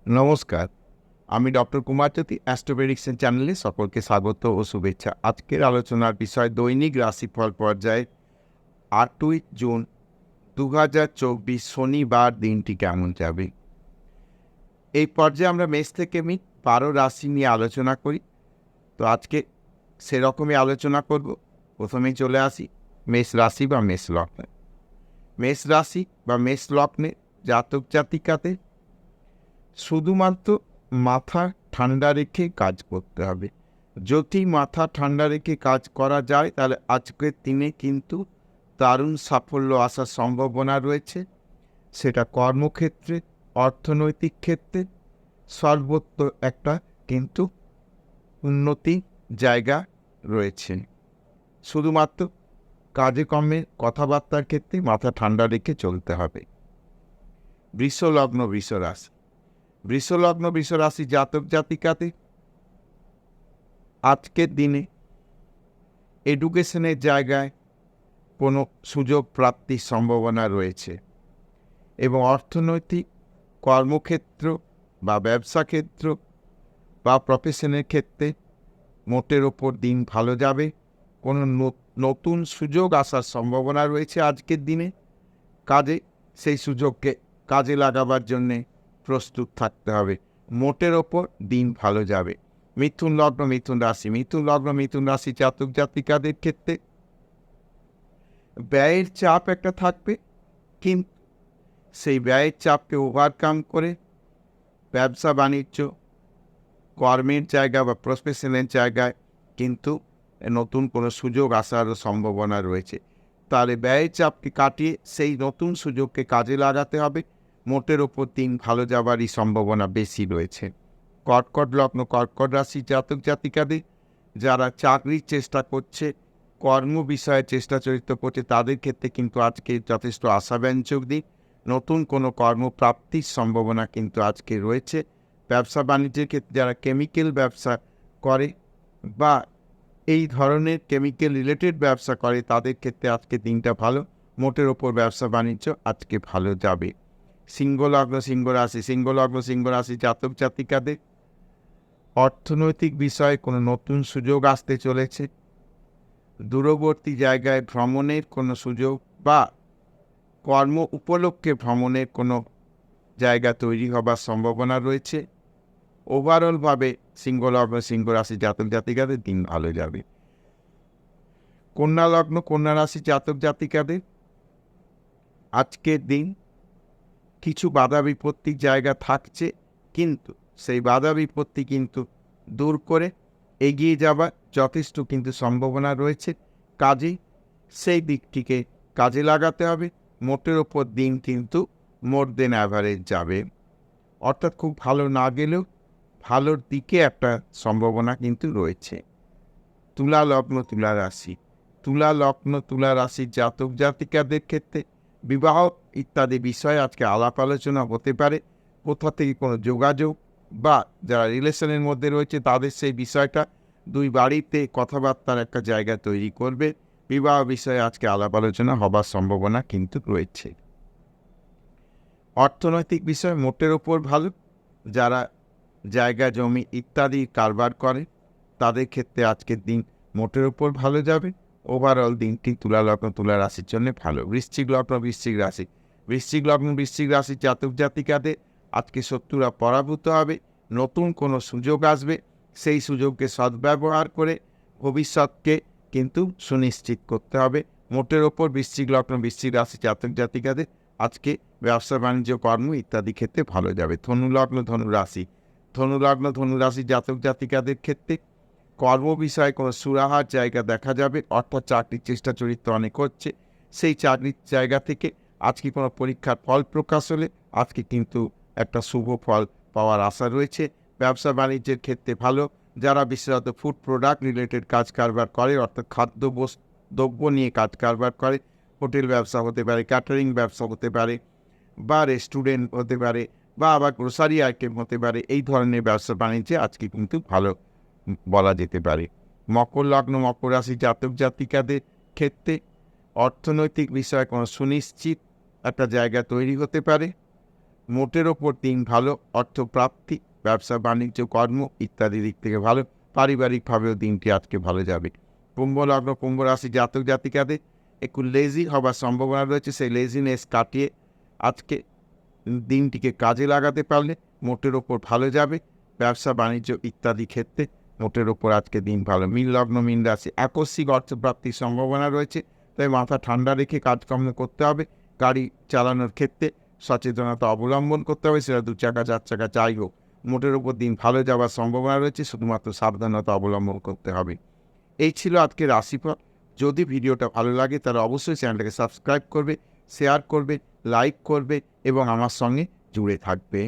নমস্কার, আমি ডক্টর কুমার জ্যোতি astro prediction চ্যানেলে সকলকে স্বাগত ও শুভেচ্ছা। আজকের আলোচনার বিষয় দৈনিক রাশিফল পর্যায়ে ৮ই জুন ২০২৪ শনিবার দিনটি কেমন যাবে। এই পর্যায়ে আমরা মেষ থেকে ১২ রাশি নিয়ে আলোচনা করি। তো আজকে সেরকমই আলোচনা করব। প্রথমেই চলে আসি মেষ রাশি বা মেষ লগ্নে। মেষ রাশি বা মেষ লগ্নে জাতক জাতিকাদের শুধুমাত্র মাথা ঠান্ডা রেখে কাজ করতে হবে। যদি মাথা ঠান্ডা রেখে কাজ করা যায় তাহলে আজকের দিনে কিন্তু দারুণ সাফল্য আসার সম্ভাবনা রয়েছে। সেটা কর্মক্ষেত্রে, অর্থনৈতিক ক্ষেত্রে সর্বত্র একটা কিন্তু উন্নতি জায়গা রয়েছে। শুধুমাত্র কাজে কর্মে কথাবার্তার ক্ষেত্রে মাথা ঠান্ডা রেখে চলতে হবে। বৃষ লগ্ন বৃষ রাশি। বৃষলগ্ন বৃষরাশি জাতক জাতিকাতে আজকের দিনে এডুকেশনের জায়গায় কোনো সুযোগ প্রাপ্তির সম্ভাবনা রয়েছে এবং অর্থনৈতিক কর্মক্ষেত্র বা ব্যবসা ক্ষেত্র বা প্রফেশনের ক্ষেত্রে মোটের ওপর দিন ভালো যাবে। কোনো নতুন সুযোগ আসার সম্ভাবনা রয়েছে আজকের দিনে। কাজে সেই সুযোগকে কাজে লাগাবার জন্যে প্রস্তুত থাকতে হবে। মোটের ওপর দিন ভালো যাবে। মিথুন লগ্ন মিথুন রাশি। মিথুন লগ্ন মিথুন রাশি জাতক জাতিকাদের ক্ষেত্রে ব্যয়ের চাপ একটা থাকবে, কিন্তু সেই ব্যয়ের চাপকে ওভারকাম করে ব্যবসা বাণিজ্য, কর্মের জায়গা বা প্রফেশনের জায়গায় কিন্তু নতুন কোনো সুযোগ আসারও সম্ভাবনা রয়েছে। তাহলে ব্যয়ের চাপকে কাটিয়ে সেই নতুন সুযোগকে কাজে লাগাতে হবে। মোটের ওপর দিন ভালো যাবারই সম্ভাবনা বেশি রয়েছে। কর্কট লগ্ন কর্কট রাশি জাতক জাতিকাদের যারা চাকরির চেষ্টা করছে, কর্ম বিষয়ে চেষ্টা চরিত্র করছে, তাদের ক্ষেত্রে কিন্তু আজকে যথেষ্ট আশাব্যঞ্জক দিন। নতুন কোনো কর্মপ্রাপ্তির সম্ভাবনা কিন্তু আজকে রয়েছে। ব্যবসা বাণিজ্যের ক্ষেত্রে যারা কেমিক্যাল ব্যবসা করে বা এই ধরনের কেমিক্যাল রিলেটেড ব্যবসা করে তাদের ক্ষেত্রে আজকে দিনটা ভালো। মোটের ওপর ব্যবসা বাণিজ্য আজকে ভালো যাবে। সিংহ লগ্ন সিংহ রাশি। সিংহ লগ্ন সিংহ রাশি জাতক জাতিকাদের অর্থনৈতিক বিষয়ে কোনো নতুন সুযোগ আসতে চলেছে। দূরবর্তী জায়গায় ভ্রমণের কোনো সুযোগ বা কর্ম উপলক্ষে ভ্রমণের কোনো জায়গা তৈরি হবার সম্ভাবনা রয়েছে। ওভারঅলভাবে সিংহ লগ্ন সিংহ রাশি জাতক জাতিকাদের দিন ভালো যাবে। কন্যা লগ্ন কন্যা রাশি জাতক জাতিকাদের আজকের দিন কিছু বাধা বিপত্তির জায়গা থাকছে, কিন্তু সেই বাধা বিপত্তি কিন্তু দূর করে এগিয়ে যাবার যথেষ্ট কিন্তু সম্ভাবনা রয়েছে। কাজেই সেই দিকটিকে কাজে লাগাতে হবে। মোটের ওপর দিন কিন্তু মোর দেন অ্যাভারেজ যাবে, অর্থাৎ খুব ভালো না গেলেও ভালোর দিকে একটা সম্ভাবনা কিন্তু রয়েছে। তুলা লগ্ন তুলা রাশি। তুলা লগ্ন তুলা রাশির জাতক জাতিকাদের ক্ষেত্রে বিবাহ ইত্যাদি বিষয়ে আজকে আলাপ আলোচনা হতে পারে। কোথা থেকে কোনো যোগাযোগ বা যারা রিলেশনের মধ্যে রয়েছে তাদের সেই বিষয়টা দুই বাড়িতে কথাবার্তার একটা জায়গা তৈরি করবে। বিবাহ বিষয়ে আজকে আলাপ আলোচনা হবার সম্ভাবনা কিন্তু রয়েছে। অর্থনৈতিক বিষয় মোটের ওপর ভালো। যারা জায়গা জমি ইত্যাদি কারবার করে তাদের ক্ষেত্রে আজকের দিন মোটের ওপর ভালো যাবে। ওভারঅল দিনটি তুলা লগ্ন তুলা রাশির জন্য ভালো। বৃশ্চিক লগ্ন বৃশ্চিক রাশি। বৃশ্চিক লগ্ন বৃশ্চিক রাশির জাতক জাতিকাদের আজকে শত্রুরা পরাভূত হবে। নতুন কোনো সুযোগ আসবে, সেই সুযোগকে সদ্ব্যবহার করে ভবিষ্যৎকে কিন্তু সুনিশ্চিত করতে হবে। মোটের ওপর বৃশ্চিক লগ্ন বৃশ্চিক রাশি জাতক জাতিকাদের আজকে ব্যবসা বাণিজ্য কর্ম ইত্যাদি ক্ষেত্রে ভালো যাবে। ধনু লগ্ন ধনু রাশি। ধনু লগ্ন ধনু রাশি জাতক জাতিকাদের ক্ষেত্রে কর্ম বিষয়ে কোনো সুরাহার জায়গা দেখা যাবে, অর্থাৎ চাকরির চেষ্টা চরিত্র অনেক হচ্ছে। সেই চাকরির জায়গা থেকে আজকে কোনো পরীক্ষার ফল প্রকাশ হলে আজকে কিন্তু একটা শুভ ফল পাওয়ার আশা রয়েছে। ব্যবসা বাণিজ্যের ক্ষেত্রে ভালো। যারা বিশেষত ফুড প্রোডাক্ট রিলেটেড কাজ কারবার করে, অর্থাৎ খাদ্য দ্রব্য নিয়ে কাজ কারবার করে, হোটেল ব্যবসা হতে পারে, ক্যাটারিং ব্যবসা হতে পারে বা রেস্টুরেন্ট হতে পারে বা আবার গ্রোসারি আইটেম হতে পারে, এই ধরনের ব্যবসা বাণিজ্যে আজকে কিন্তু ভালো বলা যেতে পারে। মকর লগ্ন মকর রাশি জাতক জাতিকাদের ক্ষেত্রে অর্থনৈতিক বিষয়ে কোনো সুনিশ্চিত একটা জায়গা তৈরি হতে পারে। মোটের ওপর দিন ভালো, অর্থপ্রাপ্তি, ব্যবসা বাণিজ্য, কর্ম ইত্যাদি দিক থেকে ভালো। পারিবারিকভাবেও দিনটি আজকে ভালো যাবে। কুম্ভ লগ্ন, কুম্ভ রাশি জাতক জাতিকাদের একটু লেজি হবার সম্ভাবনা রয়েছে। সেই লেজিনেস কাটিয়ে আজকে দিনটিকে কাজে লাগাতে পারলে মোটের ওপর ভালো যাবে। ব্যবসা বাণিজ্য ইত্যাদি ক্ষেত্রে মোটের ওপর আজকে দিন ভালো। মীন লগ্ন, মীন রাশি আকস্মিক অর্থপ্রাপ্তির সম্ভাবনা রয়েছে, তাই মাথা ঠান্ডা রেখে কাজকর্ম করতে হবে। গাড়ি চালানোর ক্ষেত্রে সচেতনতা অবলম্বন করতে হবে, সেটা 2 চাকা 4 চাকা যাই হোক। মোটের ওপর দিন ভালো যাওয়ার সম্ভাবনা রয়েছে, শুধুমাত্র সাবধানতা অবলম্বন করতে হবে। এই ছিল আজকের রাশিফল। যদি ভিডিওটা ভালো লাগে তাহলে অবশ্যই চ্যানেলটাকে সাবস্ক্রাইব করবে, শেয়ার করবে, লাইক করবে এবং আমার সঙ্গে জুড়ে থাকবে।